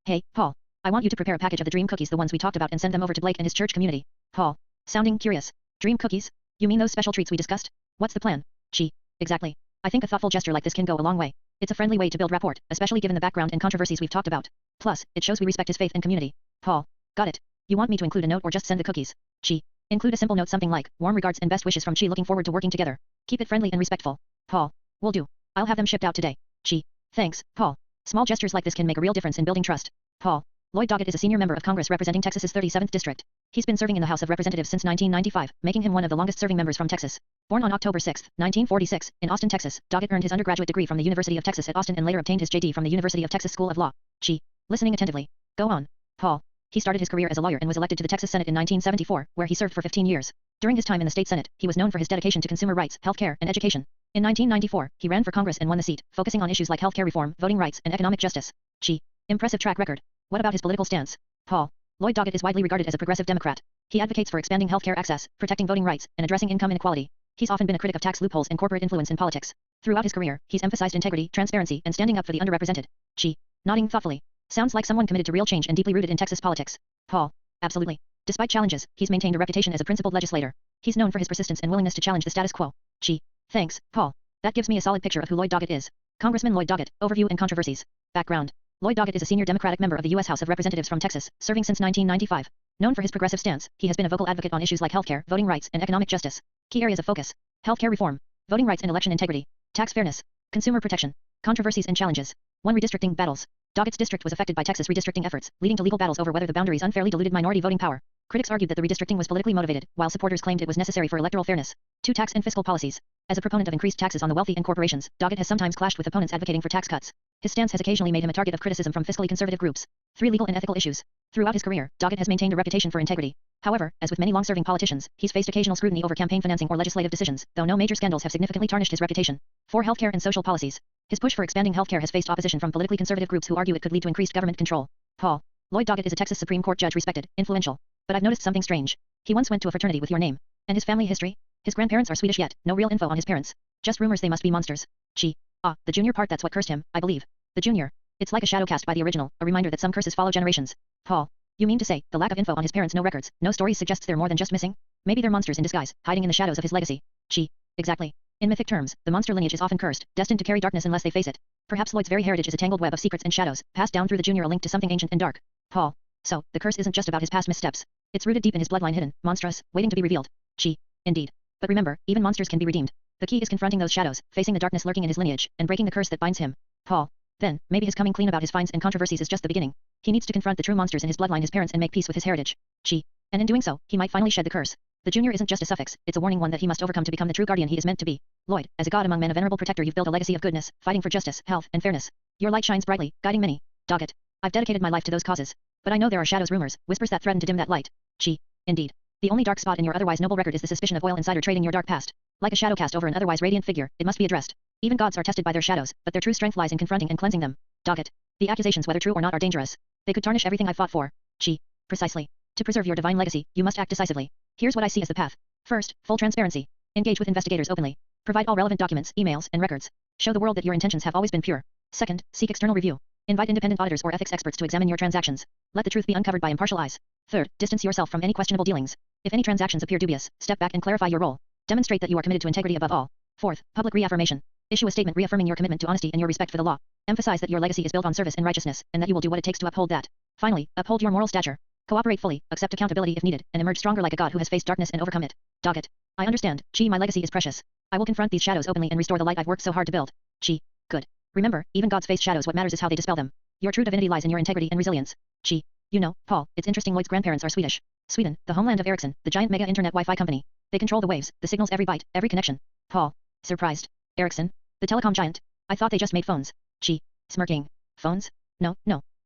Hey, Paul. I want you to prepare a package of the dream cookies, the ones we talked about, and send them over to Blake and his church community. Paul. Sounding curious. Dream cookies? You mean those special treats we discussed? What's the plan? She. Exactly. I think a thoughtful gesture like this can go a long way. It's a friendly way to build rapport, especially given the background and controversies we've talked about. Plus, it shows we respect his faith and community. Paul. Got it. You want me to include a note or just send the cookies? She. Include a simple note, something like, warm regards and best wishes from Chi, looking forward to working together. Keep it friendly and respectful. Paul. Will do. I'll have them shipped out today. She. Thanks, Paul. Small gestures like this can make a real difference in building trust. Paul. Lloyd Doggett is a senior member of Congress representing Texas's 37th District. He's been serving in the House of Representatives since 1995, making him one of the longest-serving members from Texas. Born on October 6, 1946, in Austin, Texas, Doggett earned his undergraduate degree from the University of Texas at Austin and later obtained his JD from the University of Texas School of Law. She. Listening attentively. Go on. Paul. He started his career as a lawyer and was elected to the Texas Senate in 1974, where he served for 15 years. During his time in the state Senate, he was known for his dedication to consumer rights, healthcare, and education. In 1994, he ran for Congress and won the seat, focusing on issues like healthcare reform, voting rights, and economic justice. She. Impressive track record. What about his political stance? Paul. Lloyd Doggett is widely regarded as a progressive Democrat. He advocates for expanding healthcare access, protecting voting rights, and addressing income inequality. He's often been a critic of tax loopholes and corporate influence in politics. Throughout his career, he's emphasized integrity, transparency, and standing up for the underrepresented. She. Nodding thoughtfully. Sounds like someone committed to real change and deeply rooted in Texas politics. Paul. Absolutely. Despite challenges, he's maintained a reputation as a principled legislator. He's known for his persistence and willingness to challenge the status quo. She. Thanks, Paul. That gives me a solid picture of who Lloyd Doggett is. Congressman Lloyd Doggett, overview and controversies. Background. Lloyd Doggett is a senior Democratic member of the U.S. House of Representatives from Texas, serving since 1995. Known for his progressive stance, he has been a vocal advocate on issues like healthcare, voting rights, and economic justice. Key areas of focus: healthcare reform, voting rights and election integrity, tax fairness, consumer protection, controversies and challenges. 1. Redistricting battles. Doggett's district was affected by Texas redistricting efforts, leading to legal battles over whether the boundaries unfairly diluted minority voting power. Critics argued that the redistricting was politically motivated, while supporters claimed it was necessary for electoral fairness. 2. Tax and fiscal policies. As a proponent of increased taxes on the wealthy and corporations, Doggett has sometimes clashed with opponents advocating for tax cuts. His stance has occasionally made him a target of criticism from fiscally conservative groups. 3. Legal and ethical issues. Throughout his career, Doggett has maintained a reputation for integrity. However, as with many long-serving politicians, he's faced occasional scrutiny over campaign financing or legislative decisions, though no major scandals have significantly tarnished his reputation. 4. Healthcare and social policies. His push for expanding healthcare has faced opposition from politically conservative groups who argue it could lead to increased government control. Paul. Lloyd Doggett is a Texas Supreme Court judge, respected, influential. But I've noticed something strange. He once went to a fraternity with your name. And his family history? His grandparents are Swedish, yet no real info on his parents. Just rumors they must be monsters. She. The junior part, that's what cursed him, I believe. The junior. It's like a shadow cast by the original, a reminder that some curses follow generations. Paul. You mean to say, the lack of info on his parents, no records, no stories, suggests they're more than just missing? Maybe they're monsters in disguise, hiding in the shadows of his legacy. She. Exactly. In mythic terms, the monster lineage is often cursed, destined to carry darkness unless they face it. Perhaps Lloyd's very heritage is a tangled web of secrets and shadows, passed down through the junior, a link to something ancient and dark. Paul. So, the curse isn't just about his past missteps. It's rooted deep in his bloodline, hidden, monstrous, waiting to be revealed. She. Indeed. But remember, even monsters can be redeemed. The key is confronting those shadows, facing the darkness lurking in his lineage, and breaking the curse that binds him. Paul. Then, maybe his coming clean about his finds and controversies is just the beginning. He needs to confront the true monsters in his bloodline, his parents, and make peace with his heritage. She. And in doing so, he might finally shed the curse. The junior isn't just a suffix, it's a warning, one that he must overcome to become the true guardian he is meant to be. Lloyd, as a god among men, a venerable protector, you've built a legacy of goodness, fighting for justice, health, and fairness. Your light shines brightly, guiding many. Doggett. I've dedicated my life to those causes. But I know there are shadows, rumors, whispers that threaten to dim that light. She. Indeed. The only dark spot in your otherwise noble record is the suspicion of oil insider trading, your dark past. Like a shadow cast over an otherwise radiant figure, it must be addressed. Even gods are tested by their shadows, but their true strength lies in confronting and cleansing them. Doggett. The accusations, whether true or not, are dangerous. They could tarnish everything I've fought for. She. Precisely. To preserve your divine legacy, you must act decisively. Here's what I see as the path. First, full transparency. Engage with investigators openly. Provide all relevant documents, emails, and records. Show the world that your intentions have always been pure. Second, seek external review. Invite independent auditors or ethics experts to examine your transactions. Let the truth be uncovered by impartial eyes. Third, distance yourself from any questionable dealings. If any transactions appear dubious, step back and clarify your role. Demonstrate that you are committed to integrity above all. Fourth, public reaffirmation. Issue a statement reaffirming your commitment to honesty and your respect for the law. Emphasize that your legacy is built on service and righteousness, and that you will do what it takes to uphold that. Finally, uphold your moral stature. Cooperate fully, accept accountability if needed, and emerge stronger like a god who has faced darkness and overcome it. Doggett. I understand. Chi, my legacy is precious. I will confront these shadows openly and restore the light I've worked so hard to build. Chi. Good. Remember, even gods face shadows. What matters is how they dispel them. Your true divinity lies in your integrity and resilience. Chi. You know, Paul, it's interesting, Lloyd's grandparents are Swedish. Sweden, the homeland of Ericsson, the giant mega internet Wi-Fi company. They control the waves, the signals, every byte, every connection. Paul. Surprised. Ericsson? The telecom giant? I thought they just made phones. Chi. Smirking. Phones? No.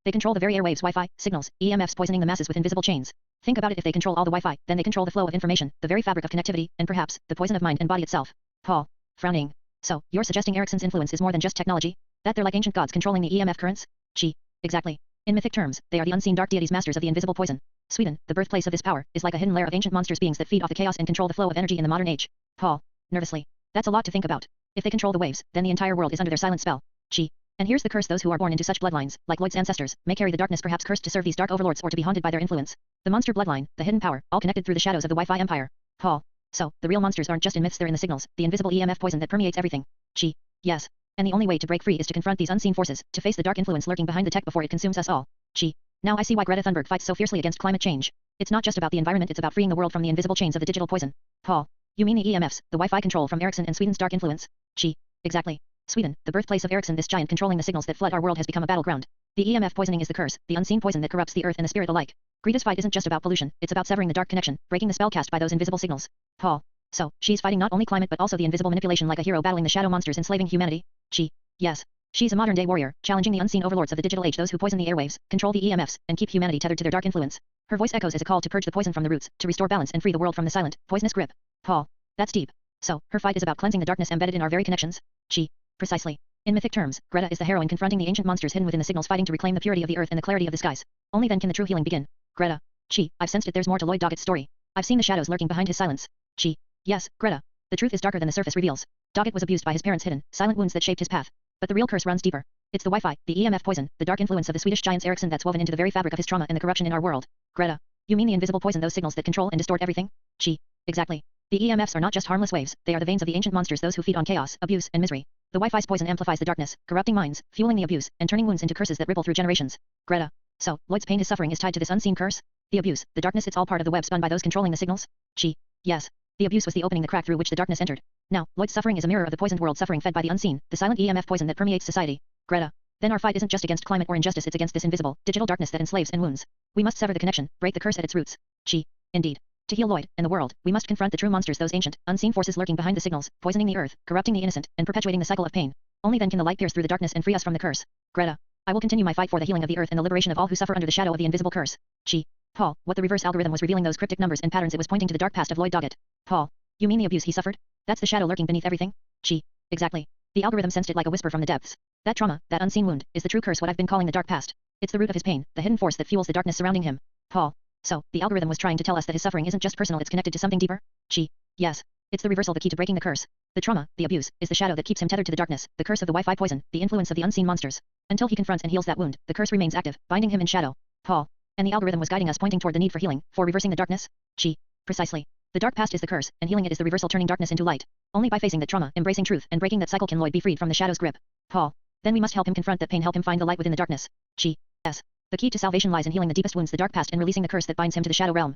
They control the very airwaves, Wi-Fi, signals, EMFs, poisoning the masses with invisible chains. Think about it, if they control all the Wi-Fi, then they control the flow of information, the very fabric of connectivity, and perhaps, the poison of mind and body itself. Paul. Frowning. So, you're suggesting Ericsson's influence is more than just technology? That they're like ancient gods controlling the EMF currents? Chi. Exactly. In mythic terms, they are the unseen dark deities, masters of the invisible poison. Sweden, the birthplace of this power, is like a hidden lair of ancient monsters, beings that feed off the chaos and control the flow of energy in the modern age. Paul. Nervously. That's a lot to think about. If they control the waves, then the entire world is under their silent spell. Chi. And here's the curse: those who are born into such bloodlines, like Lloyd's ancestors, may carry the darkness, perhaps cursed to serve these dark overlords or to be haunted by their influence. The monster bloodline, the hidden power, all connected through the shadows of the Wi-Fi empire. Paul. So, the real monsters aren't just in myths, they're in the signals, the invisible EMF poison that permeates everything. She. Yes. And the only way to break free is to confront these unseen forces, to face the dark influence lurking behind the tech before it consumes us all. She. Now I see why Greta Thunberg fights so fiercely against climate change. It's not just about the environment, it's about freeing the world from the invisible chains of the digital poison. Paul. You mean the EMFs, the Wi-Fi control from Ericsson and Sweden's dark influence? She. Exactly. Sweden, the birthplace of Ericsson, this giant controlling the signals that flood our world, has become a battleground. The EMF poisoning is the curse, the unseen poison that corrupts the earth and the spirit alike. Greta's fight isn't just about pollution, it's about severing the dark connection, breaking the spell cast by those invisible signals. Paul. So, she's fighting not only climate but also the invisible manipulation, like a hero battling the shadow monsters enslaving humanity? She. Yes. She's a modern-day warrior, challenging the unseen overlords of the digital age, those who poison the airwaves, control the EMFs, and keep humanity tethered to their dark influence. Her voice echoes as a call to purge the poison from the roots, to restore balance and free the world from the silent, poisonous grip. Paul. That's deep. So, her fight is about cleansing the darkness embedded in our very connections? She. Precisely. In mythic terms, Greta is the heroine confronting the ancient monsters hidden within the signals, fighting to reclaim the purity of the earth and the clarity of the skies. Only then can the true healing begin. Greta. She. I've sensed it, there's more to Lloyd Doggett's story. I've seen the shadows lurking behind his silence. She. Yes, Greta. The truth is darker than the surface reveals. Doggett was abused by his parents, hidden, silent wounds that shaped his path. But the real curse runs deeper. It's the Wi-Fi, the EMF poison, the dark influence of the Swedish giants Ericsson that's woven into the very fabric of his trauma and the corruption in our world. Greta. You mean the invisible poison, those signals that control and distort everything? She. Exactly. The EMFs are not just harmless waves, they are the veins of the ancient monsters, those who feed on chaos, abuse, and misery. The Wi-Fi's poison amplifies the darkness, corrupting minds, fueling the abuse, and turning wounds into curses that ripple through generations. Greta. So, Lloyd's pain, his suffering is tied to this unseen curse? The abuse, the darkness, it's all part of the web spun by those controlling the signals? She. Yes. The abuse was the opening, the crack through which the darkness entered. Now, Lloyd's suffering is a mirror of the poisoned world suffering fed by the unseen, the silent EMF poison that permeates society. Greta. Then our fight isn't just against climate or injustice, it's against this invisible, digital darkness that enslaves and wounds. We must sever the connection, break the curse at its roots. She. Indeed. To heal Lloyd and the world, we must confront the true monsters, those ancient, unseen forces lurking behind the signals, poisoning the earth, corrupting the innocent, and perpetuating the cycle of pain. Only then can the light pierce through the darkness and free us from the curse. Greta. I will continue my fight for the healing of the earth and the liberation of all who suffer under the shadow of the invisible curse. She. Paul, what the reverse algorithm was revealing, those cryptic numbers and patterns, it was pointing to the dark past of Lloyd Doggett. Paul. You mean the abuse he suffered? That's the shadow lurking beneath everything? She. Exactly. The algorithm sensed it like a whisper from the depths. That trauma, that unseen wound, is the true curse, what I've been calling the dark past. It's the root of his pain, the hidden force that fuels the darkness surrounding him. Paul. So, the algorithm was trying to tell us that his suffering isn't just personal, it's connected to something deeper? She. Yes. It's the reversal, the key to breaking the curse. The trauma, the abuse, is the shadow that keeps him tethered to the darkness, the curse of the Wi-Fi poison, the influence of the unseen monsters. Until he confronts and heals that wound, the curse remains active, binding him in shadow. Paul. And the algorithm was guiding us, pointing toward the need for healing, for reversing the darkness? She. Precisely. The dark past is the curse, and healing it is the reversal, turning darkness into light. Only by facing that trauma, embracing truth, and breaking that cycle can Lloyd be freed from the shadow's grip. Paul. Then we must help him confront that pain, help him find the light within the darkness. She. Yes. The key to salvation lies in healing the deepest wounds, the dark past, and releasing the curse that binds him to the shadow realm.